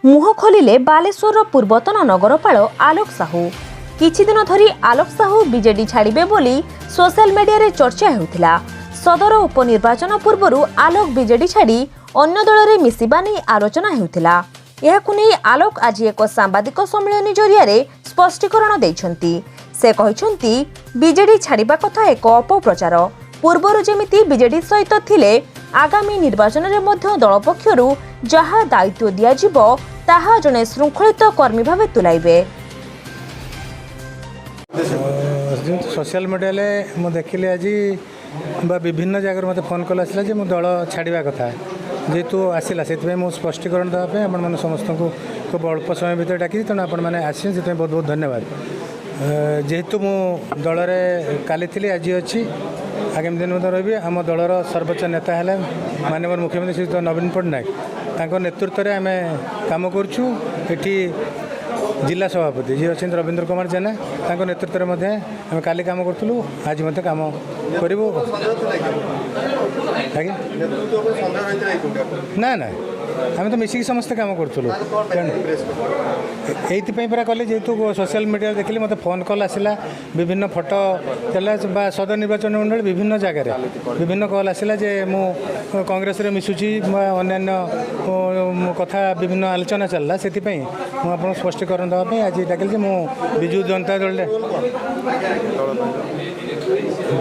मुह खोलिले बालेश्वर पूर्वतन नगरपाल आलोक साहू। किछि दिन धरी आलोक साहू बीजेडी छाड़िबे बोली सोशल मीडिया रे चर्चा हेउथिला। सदर उपनिर्वाचन पूर्वरु आलोक बीजेडी छाड़ी अन्य दल रे मिसिबा नै आलोचना हेउथिला। एहाकु नै आलोक आज एक सांबादिक सम्मेलन जरिया रे स्पष्टीकरण दैछंती। से कहिछंती बीजेडी छाड़िबा कथा एक अपप्रचार। पूर्वरु जेमिति बीजेडी सहित थिले आगामी निर्वाचन रे मध्य दल पक्षरु जहा दायित्व दिया जिवो ताहा जने श्रृंखलित कर्मी भावे तुलाइबे। सोशल मीडिया मु देखिली आज विभिन्न जगह मत फोन कल आसला जे मु दल छाड़ा कथा जेहेतु आसला से मुझे स्पष्टीकरण देवाई आप समस्त को खूब अल्प समय भर डाक तेणु आपने आसे से बहुत बहुत धन्यवाद। जेहेतु मु दल काली थी आज अच्छी आगामी दिन मध्य रही आम दलर सर्वोच्च नेता है माननीय मुख्यमंत्री श्रीयुत नवीन पट्टनायक नेतृत्व में आम कम करुँ। जिला सभापति जी अच्छे रवींद्र कुमार जेना नेतृत्व में आम काली कम करूँ आज मत कम करूँ ना ना आम तो मिसिक समस्ते कम करूँ ये कले जेहेतु सोशल मीडिया देखिए मत फोन कल आसला विभिन्न फोटो चला सदर निर्वाचन मंडल विभिन्न जगह विभिन्न कल आसला जे मु कांग्रेस रे मिसुची अन्य कथा विभिन्न आलोचना चलला से मुझे स्पष्टीकरण देवाई आज डाकिल मु विजु जनता दल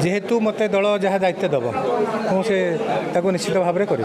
जेहेतु मत दल जहाँ दायित्व दब मुझे निश्चित भाव में करी।